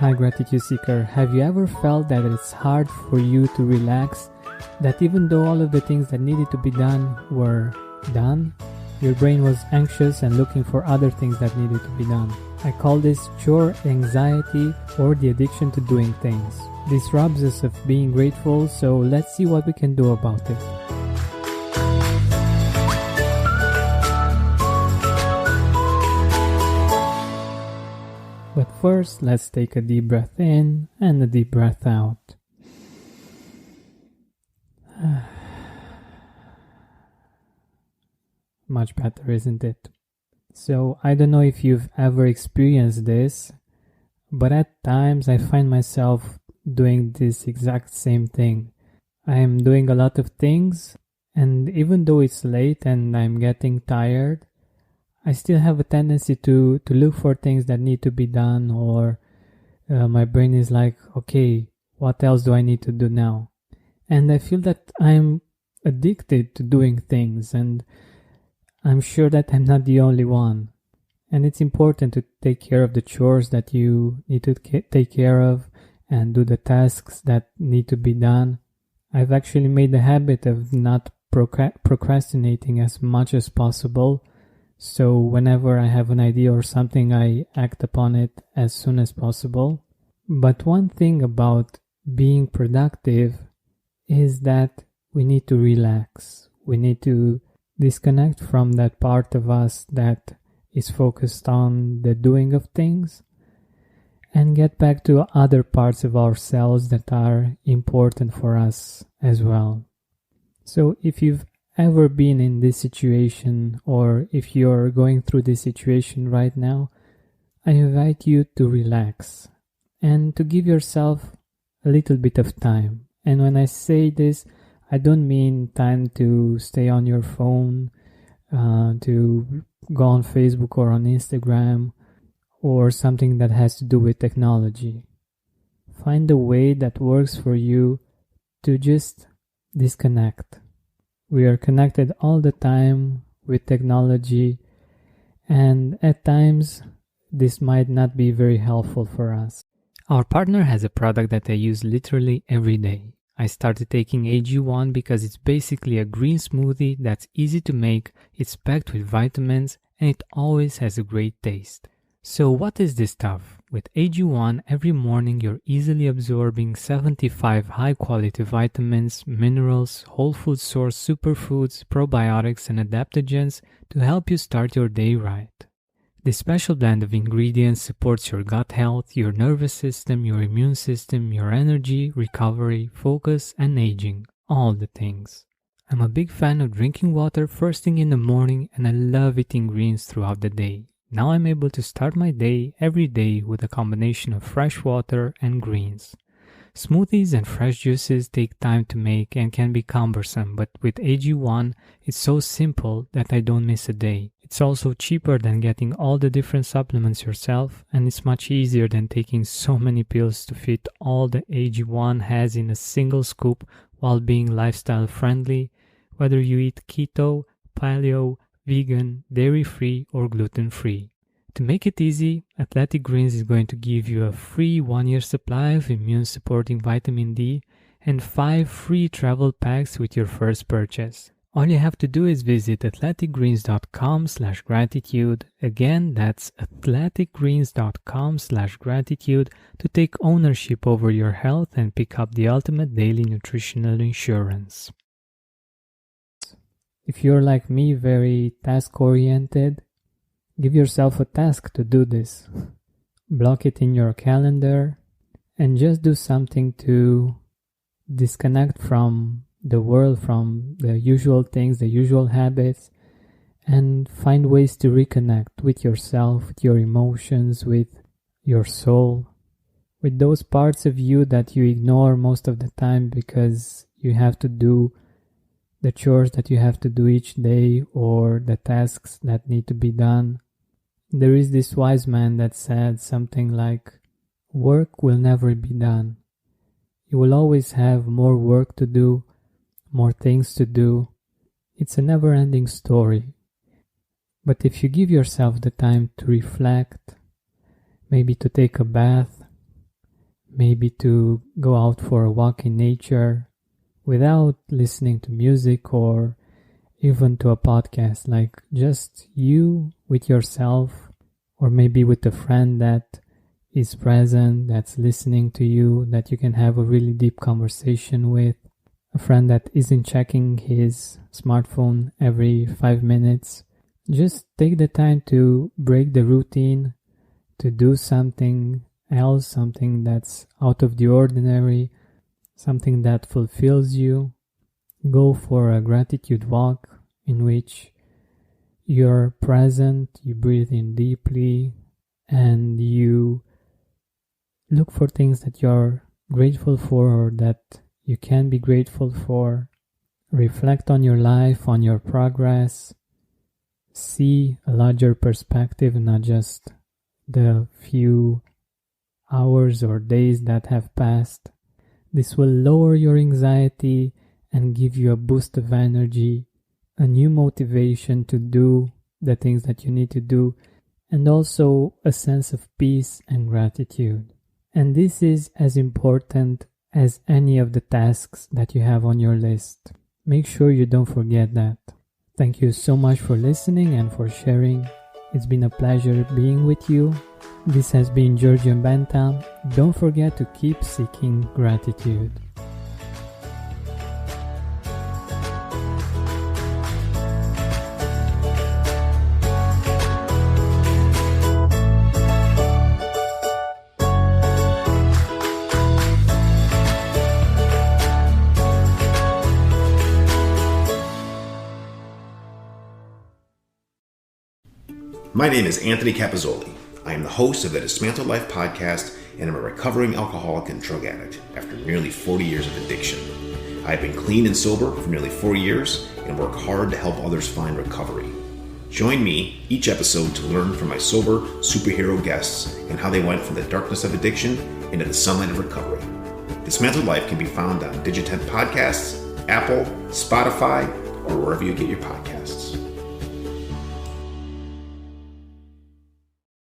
Hi Gratitude Seeker, have you ever felt that it's hard for you to relax? That even though all of the things that needed to be done were done, your brain was anxious and looking for other things that needed to be done. I call this chore anxiety or the addiction to doing things. This robs us of being grateful, so let's see what we can do about it. But first, let's take a deep breath in and a deep breath out. Much better, isn't it? So, I don't know if you've ever experienced this, but at times I find myself doing this exact same thing. I am doing a lot of things, and even though it's late and I'm getting tired, I still have a tendency to look for things that need to be done, or my brain is like, okay, what else do I need to do now? And I feel that I'm addicted to doing things, and I'm sure that I'm not the only one. And it's important to take care of the chores that you need to take care of and do the tasks that need to be done. I've actually made a habit of not procrastinating as much as possible. So whenever I have an idea or something, I act upon it as soon as possible. But one thing about being productive is that we need to relax. We need to disconnect from that part of us that is focused on the doing of things and get back to other parts of ourselves that are important for us as well. So if you've ever been in this situation, or if you're going through this situation right now, I invite you to relax and to give yourself a little bit of time. And when I say this, I don't mean time to stay on your phone, to go on Facebook or on Instagram, or something that has to do with technology. Find a way that works for you to just disconnect. We are connected all the time with technology, and at times this might not be very helpful for us. Our partner has a product that I use literally every day. I started taking AG1 because it's basically a green smoothie that's easy to make, it's packed with vitamins, and it always has a great taste. So what is this stuff? With AG1, every morning you're easily absorbing 75 high-quality vitamins, minerals, whole food source superfoods, probiotics, and adaptogens to help you start your day right. This special blend of ingredients supports your gut health, your nervous system, your immune system, your energy, recovery, focus, and aging. All the things. I'm a big fan of drinking water first thing in the morning, and I love eating greens throughout the day. Now I'm able to start my day every day with a combination of fresh water and greens. Smoothies and fresh juices take time to make and can be cumbersome, but with AG1, it's so simple that I don't miss a day. It's also cheaper than getting all the different supplements yourself, and it's much easier than taking so many pills to fit all the AG1 has in a single scoop while being lifestyle friendly, whether you eat keto, paleo, vegan, dairy-free, or gluten-free. To make it easy, Athletic Greens is going to give you a free 1-year supply of immune-supporting vitamin D and 5 free travel packs with your first purchase. All you have to do is visit athleticgreens.com/gratitude. Again, that's athleticgreens.com/gratitude to take ownership over your health and pick up the ultimate daily nutritional insurance. If you're like me, very task-oriented, give yourself a task to do this. Block it in your calendar and just do something to disconnect from the world, from the usual things, the usual habits, and find ways to reconnect with yourself, with your emotions, with your soul, with those parts of you that you ignore most of the time because you have to do the chores that you have to do each day or the tasks that need to be done. There is this wise man that said something like, work will never be done. You will always have more work to do, more things to do. It's a never-ending story. But if you give yourself the time to reflect, maybe to take a bath, maybe to go out for a walk in nature without listening to music or even to a podcast, like just you with yourself, or maybe with a friend that is present, that's listening to you, that you can have a really deep conversation with, a friend that isn't checking his smartphone every 5 minutes. Just take the time to break the routine, to do something else, something that's out of the ordinary, something that fulfills you. Go for a gratitude walk in which you're present, you breathe in deeply, and you look for things that you're grateful for or that you can be grateful for. Reflect on your life, on your progress. See a larger perspective, not just the few hours or days that have passed. This will lower your anxiety and give you a boost of energy, a new motivation to do the things that you need to do, and also a sense of peace and gratitude. And this is as important as any of the tasks that you have on your list. Make sure you don't forget that. Thank you so much for listening and for sharing. It's been a pleasure being with you. This has been Georgian Bantam. Don't forget to keep seeking gratitude. My name is Anthony Capizzoli. I am the host of the Dismantled Life podcast, and I'm a recovering alcoholic and drug addict after nearly 40 years of addiction. I have been clean and sober for nearly 4 years and work hard to help others find recovery. Join me each episode to learn from my sober superhero guests and how they went from the darkness of addiction into the sunlight of recovery. Dismantled Life can be found on Digitent Podcasts, Apple, Spotify, or wherever you get your podcasts.